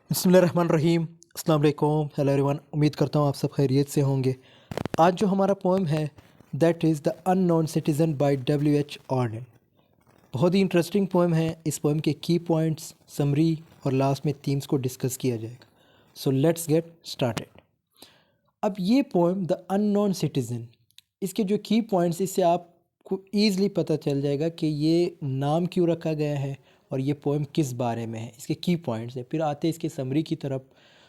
बिस्मिल्लाहिर्रहमानिर्रहीम। अस्सलाम वालेकुम। हेलो एवरीवन, उम्मीद करता हूँ आप सब खैरियत से होंगे। आज जो हमारा पोएम है that is the unknown citizen by W.H. Auden. बहुत ही इंटरेस्टिंग पोएम है। इस पोएम के की पॉइंट्स, समरी और लास्ट में थीम्स को डिस्कस किया जाएगा। So let's get started. अब ये पोएम द अननोन सिटीज़न, इसके जो की पॉइंट्स, इससे आपको ईज़िली पता चल जाएगा कि ये नाम क्यों रखा गया है और ये पोएम किस बारे में है। इसके की पॉइंट्स है, फिर आते हैं इसके समरी की तरफ।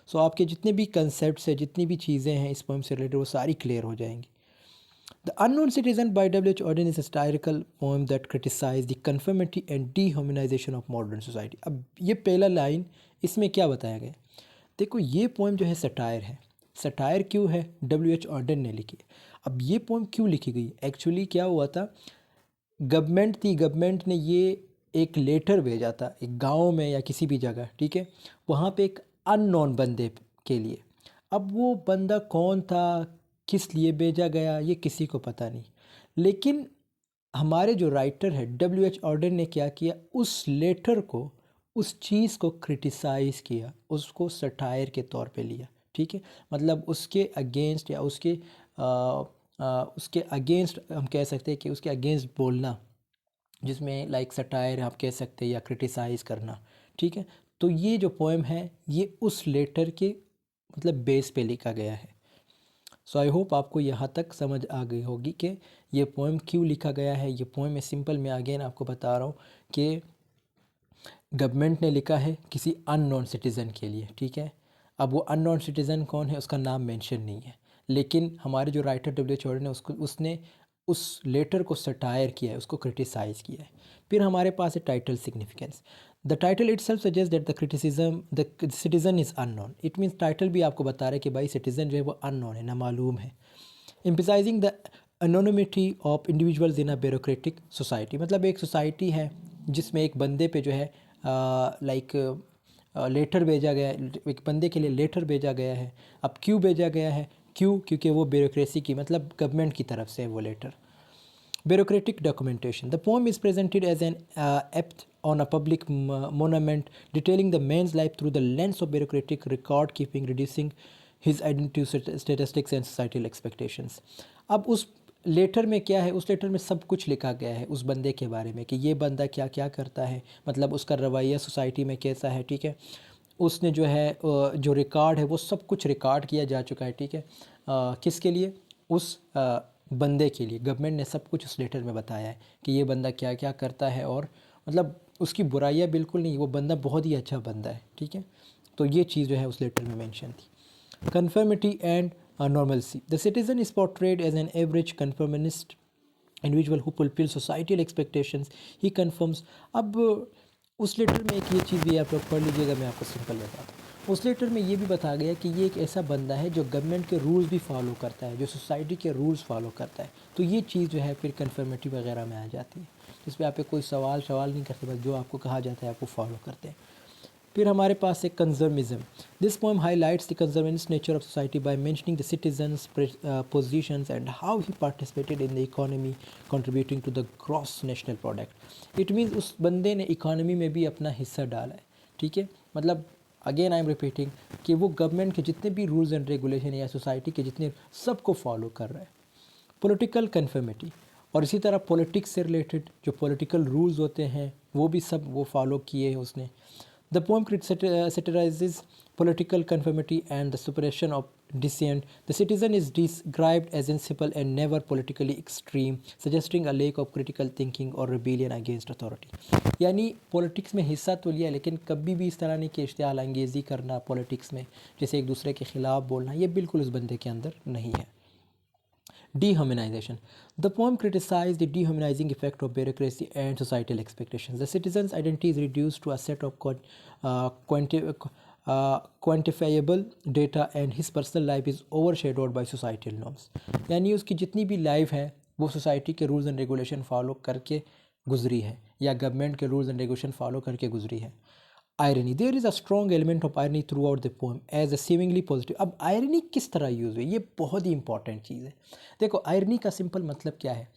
सो आपके जितने भी कंसेप्ट्स हैं, जितनी भी चीज़ें हैं इस पोएम से रिलेटेड, वो सारी क्लियर हो जाएंगी। The unknown citizen by W.H. Auden is a satirical poem that criticizes the conformity and dehumanization of modern society। अब ये पहला लाइन, इसमें क्या बताया गया? देखो, ये पोएम जो है सटायर है। सटायर क्यों है? W.H. ऑर्डन ने लिखी। अब ये पोएम क्यों लिखी गई? एक्चुअली क्या हुआ था, गवर्नमेंट थी, गवर्नमेंट ने ये एक लेटर भेजा था एक गांव में या किसी भी जगह, ठीक है, वहाँ पे एक अननोन बंदे के लिए। अब वो बंदा कौन था, किस लिए भेजा गया, ये किसी को पता नहीं। लेकिन हमारे जो राइटर है W.H. ऑर्डन ने क्या किया, उस लेटर को, उस चीज़ को क्रिटिसाइज़ किया, उसको सटायर के तौर पे लिया, ठीक है। मतलब उसके अगेंस्ट या उसके अगेंस्ट हम कह सकते हैं कि उसके अगेंस्ट बोलना, जिसमें लाइक सटायर आप कह सकते हैं या क्रिटिसाइज़ करना, ठीक है। तो ये जो पोएम है ये उस लेटर के मतलब बेस पे लिखा गया है। सो आई होप आपको यहाँ तक समझ आ गई होगी कि ये पोएम क्यों लिखा गया है। ये पोएम है सिंपल, मैं अगेन आपको बता रहा हूँ कि गवर्नमेंट ने लिखा है किसी अननोन सिटीज़न के लिए, ठीक है। अब वो अननोन सिटीज़न कौन है उसका नाम मेंशन नहीं है, लेकिन हमारे जो राइटर W.H. ऑर्डन है उसने उस लेटर को सटायर किया है, उसको क्रिटिसाइज़ किया है। फिर हमारे पास है title significance. The title it self suggest that the criticism the citizen is unknown. It means title भी आपको बता रहा है कि भाई सिटीज़न जो है वो अननोन है, नामालूम है। Emphasising the anonymity of individuals in a bureaucratic society. मतलब एक सोसाइटी है जिसमें एक बंदे पे जो है लेटर भेजा गया है, एक बंदे के लिए लेटर भेजा गया है। अब क्यों भेजा गया है? क्यों? क्योंकि वो ब्यूरोक्रेसी की, मतलब गवर्नमेंट की तरफ से वो letter. Bureaucratic documentation. The poem is presented as an apt on a public monument, detailing the man's life through the lens of bureaucratic record keeping, reducing his identity statistics and societal expectations. अब उस letter में क्या है, उस letter में सब कुछ लिखा गया है उस बंदे के बारे में कि ये बंदा क्या क्या करता है, मतलब उसका रवैया सोसाइटी में कैसा है, ठीक है। उसने जो है जो रिकॉर्ड है वो सब कुछ रिकॉर्ड किया जा चुका है, ठीक है। किसके लिए? उस बंदे के लिए। गवर्नमेंट ने सब कुछ उस लेटर में बताया है कि ये बंदा क्या क्या करता है, और मतलब उसकी बुराइयाँ बिल्कुल नहीं, वो बंदा बहुत ही अच्छा बंदा है, ठीक है। तो ये चीज़ जो है उस लेटर में मेंशन थी। Conformity and normalcy. The citizen is portrayed as an average conformist individual who fulfil societal expectations, he conforms. अब उस लेटर में एक ये चीज़ भी आप लोग पढ़ लीजिएगा, मैं आपको सिंपल बताता हूँ। उस लेटर में ये भी बताया गया कि ये एक ऐसा बंदा है जो गवर्नमेंट के रूल्स भी फॉलो करता है, जो सोसाइटी के रूल्स फॉलो करता है। तो ये चीज़ जो है फिर कन्फर्मिटी वगैरह में आ जाती है, जिसमें आप कोई सवाल नहीं करते, बस जो आपको कहा जाता है आपको फॉलो करते हैं। फिर हमारे पास है conservatism. This poem highlights the conservative nature of society by mentioning the citizens positions and how he participated in the economy contributing to the gross national product. It means उस बंदे ने इकोनॉमी में भी अपना हिस्सा डाला है, ठीक है। मतलब अगेन आई एम रिपीटिंग कि वो गवर्नमेंट के जितने भी रूल्स एंड रेगुलेशन या सोसाइटी के जितने सबको फॉलो कर रहा है। पॉलिटिकल कन्फर्मिटी, और इसी तरह पॉलिटिक्स से रिलेटेड जो पॉलिटिकल रूल्स होते हैं वो भी सब वो फॉलो किए हैं उसने। The poem satirizes political conformity and the suppression of dissent. The citizen is described as simple and never politically extreme, suggesting a lack of critical thinking or rebellion against authority। यानी politics में हिस्सा तो लिया लेकिन कभी भी इस तरह नहीं कि इश्तियाल अंगेज़ी करना पॉलिटिक्स में, जैसे एक दूसरे के ख़िलाफ़ बोलना, ये बिल्कुल उस बंदे के अंदर नहीं है। Dehumanization. The poem criticized the dehumanizing effect of bureaucracy and societal expectations. The citizen's identity is reduced to a set of quantifiable data and his personal life is overshadowed by societal norms। यानी उसकी जितनी भी life है वो society के rules and regulation follow करके गुजरी है या गवर्नमेंट के रूल्स एंड रेगुलेशन फॉलो करके गुजरी है। Irony, there is a strong element of irony throughout the poem as a seemingly positive. अब आयरनी किस तरह यूज़ हुई, ये बहुत ही इंपॉर्टेंट चीज़ है। देखो, आयरनी का सिंपल मतलब क्या है,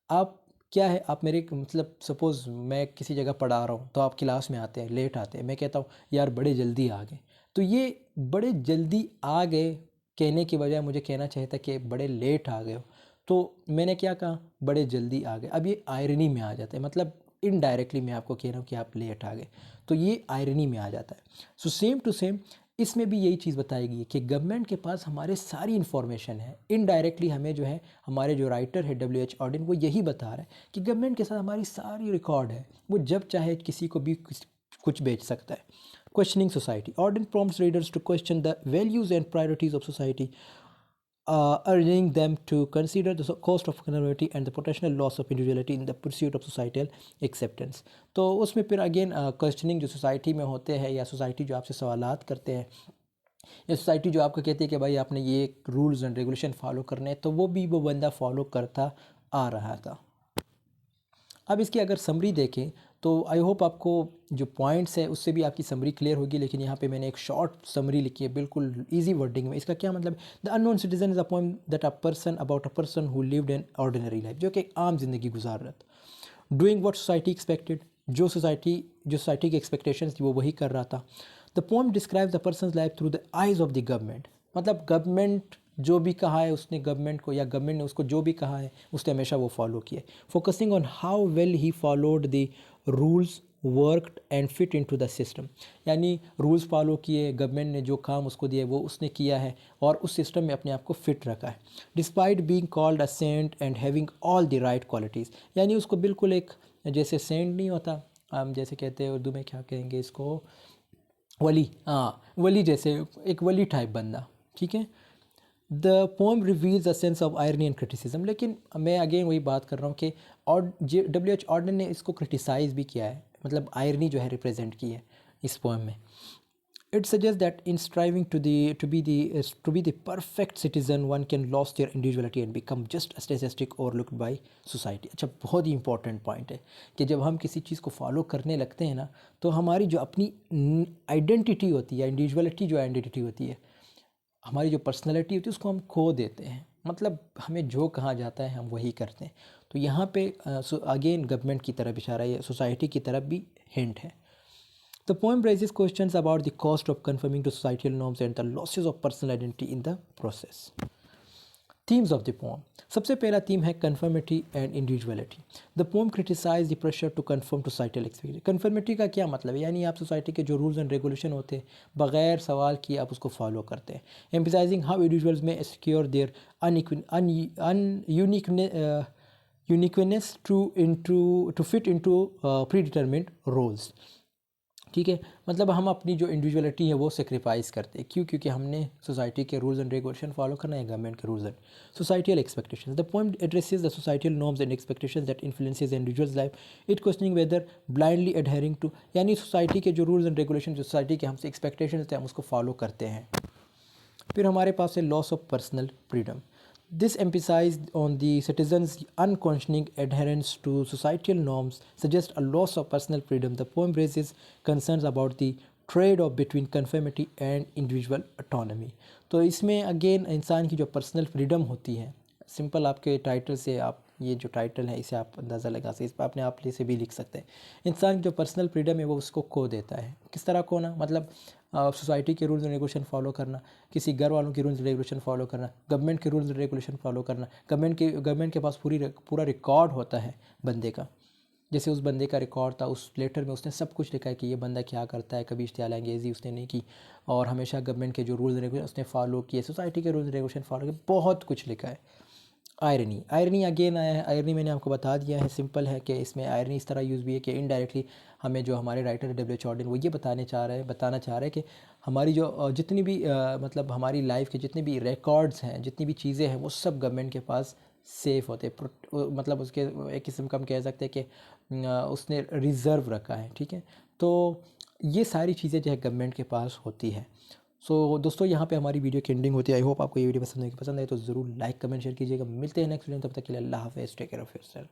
आप क्या है, आप मेरे मतलब सपोज़ मैं किसी जगह पढ़ा रहा हूँ तो आप क्लास में आते हैं, लेट आते हैं, मैं कहता हूँ यार बड़े जल्दी आ गए, तो तो ये बड़े जल्दी आ गए कहने की बजाय मुझे कहना चाहिए था कि बड़े लेट आ गए हो। तो मैंने क्या कहा, बड़े जल्दी आ गए। अब ये आयरनी में आ जाता है, मतलब इनडायरेक्टली मैं आपको कह रहा हूँ कि आप लेट आ गए, तो ये आयरनी में आ जाता है। सो सेम टू सेम इसमें भी यही चीज़ बताई गई है कि गवर्नमेंट के पास हमारे सारी इन्फॉर्मेशन है। इनडायरेक्टली हमें जो है, हमारे जो राइटर है WH ऑर्डिन, वो यही बता रहा है कि गवर्नमेंट के साथ हमारी सारी रिकॉर्ड है, वो जब चाहे किसी को भी कुछ बेच सकता है। Questioning society, Auden prompts readers to question the values and priorities of society, urging them to consider the cost of conformity and the potential loss of individuality in the pursuit of societal acceptance। तो उसमें फिर again questioning जो society में होते हैं, या society जो आपसे सवालात करते हैं, या सोसाइटी जो आपको कहती है कि भाई आपने ये रूल्स एंड रेगुलेशन फॉलो करने हैं, तो वो भी वो बंदा फॉलो करता आ रहा था। अब इसकी अगर समरी देखें तो आई होप आपको जो पॉइंट्स है उससे भी आपकी समरी क्लियर होगी, लेकिन यहाँ पे मैंने एक शॉर्ट समरी लिखी है बिल्कुल इजी वर्डिंग में। इसका क्या मतलब, the unknown citizen is a poem that a person about a person who lived an ordinary life, जो कि एक आम जिंदगी गुजार रहा था। डूइंग व्हाट सोसाइटी एक्सपेक्टेड, जो सोसाइटी की एक्सपेक्टेशंस थी वो वही कर रहा था। The poem describes the persons life through the eyes of the government, मतलब गवर्नमेंट जो भी कहा है उसने गवर्नमेंट को, या गवर्नमेंट ने उसको जो भी कहा है उसने हमेशा वो फॉलो किया। Focusing on how well he followed the rules worked and fit into the system, यानी रूल्स फॉलो किए, गवर्नमेंट ने जो काम उसको दिया वो उसने किया है और उस सिस्टम में अपने आप को फिट रखा है। Despite being called a saint and having all the right qualities, यानी उसको बिल्कुल एक जैसे सेंट नहीं होता, हम जैसे कहते हैं उर्दू में क्या कहेंगे इसको, वली, हाँ वली, जैसे एक वली टाइप बंदा, ठीक है। The pome reveals a sense of irony and criticism, लेकिन मैं अगेन वही बात कर रहा हूँ कि और WH ऑर्डन ने इसको क्रिटिसाइज़ भी किया है, मतलब आयरनी जो है रिप्रेजेंट की है इस पोएम में। It suggest that in striving to be the perfect citizen one can lose their individuality and become just a statistic overlooked by society. अच्छा, बहुत ही इंपॉर्टेंट पॉइंट है कि जब हम किसी चीज़ को फॉलो करने लगते हैं ना, तो हमारी जो अपनी आइडेंटिटी होती है, इंडिविजुअलिटी जो आइडेंटिटी होती है, हमारी जो पर्सनैलिटी होती है उसको हम खो देते हैं, मतलब हमें जो कहा जाता है हम वही करते हैं। तो यहाँ पे अगेन गवर्नमेंट की तरफ इशारा है, सोसाइटी की तरफ भी हिंट है। The poem raises questions about the cost of conforming to societal norms and the losses of personal identity in the process। Themes of the poem, सबसे पहला थीम है conformity and individuality। The poem criticizes the pressure to conform to societal expectations। conformity का क्या मतलब है, यानी आप society के जो रूल्स एंड रेगुलेशन होते हैं बगैर सवाल किए आप उसको फॉलो करते हैं। Emphasizing how individuals may secure their uniqueness to fit into predetermined roles। ठीक है, मतलब हम अपनी जो इंडिविजुअलिटी है वो सेक्रीफाइस करते हैं, क्यों, क्योंकि हमने सोसाइटी के रूल्स एंड रेगुलेशन फॉलो करना है, गवर्नमेंट के rules and societal expectations. The poem addresses the societal norms and expectations that influences individuals life, it questioning whether blindly adhering to, यानी सोसाइटी के जो रूल्स एंड रेगुलेशन, जो society के हमसे expectations थे हम उसको फॉलो करते हैं। फिर हमारे पास है loss of personal freedom. This emphasized on the citizens' unconscioning adherence to societal norms suggests a loss of personal freedom। The poem raises concerns about the trade-off between conformity and individual autonomy। तो इसमें again इंसान की जो personal freedom होती है, simple आपके title से आप ये जो टाइटल है इसे आप अंदाज़ा लगा सकते, इस पर अपने आप से भी लिख सकते हैं। इंसान की जो पर्सनल फ्रीडम है वो उसको खो देता है। किस तरह खोना, मतलब सोसाइटी के रूल्स एंड रेगुलेशन फॉलो करना, किसी घर वालों के रूल्स एंड रेगुलेशन फॉलो करना, गवर्नमेंट के रूल्स एंड रेगुलेशन फॉलो करना, गवर्नमेंट के पास पूरा रिकॉर्ड होता है बंदे का। जैसे उस बंदे का रिकॉर्ड था, उस लेटर में उसने सब कुछ लिखा है कि ये बंदा क्या करता है, कभी इश्तियाल अंगेज़ी उसने नहीं की और हमेशा गवर्नमेंट के जो रूल्स एंड रेगुलेशन उसने फॉलो किए, सोसाइटी के रूल्स एंड रेगुलेशन फॉलो किए, बहुत कुछ लिखा है। आयरनी अगेन आया है। आयरनी मैंने आपको बता दिया है, सिंपल है कि इसमें आयरनी इस तरह यूज़ भी है कि इनडायरेक्टली हमें जो हमारे राइटर WH ऑर्डिन वो ये बताना चाह रहे हैं कि हमारी जो जितनी भी मतलब हमारी लाइफ के जितने भी रिकॉर्ड्स हैं, जितनी भी चीज़ें हैं, वो सब गवर्नमेंट के पास सेफ़ होते हैं, मतलब उसके एक किस्म का हम कह सकते हैं कि उसने रिज़र्व रखा है, ठीक है। तो ये सारी चीज़ें जो है गवर्नमेंट के पास होती है। सो दोस्तों, यहाँ पे हमारी वीडियो की एंडिंग होती है। आई होप आपको ये वीडियो पसंद है तो ज़रूर लाइक कमेंट शेयर कीजिएगा। मिलते हैं नेक्स्ट वीडियो, तब तक के लिए अल्लाह हाफ़िज़, टेक केयर ऑफ़ योरसेल्फ।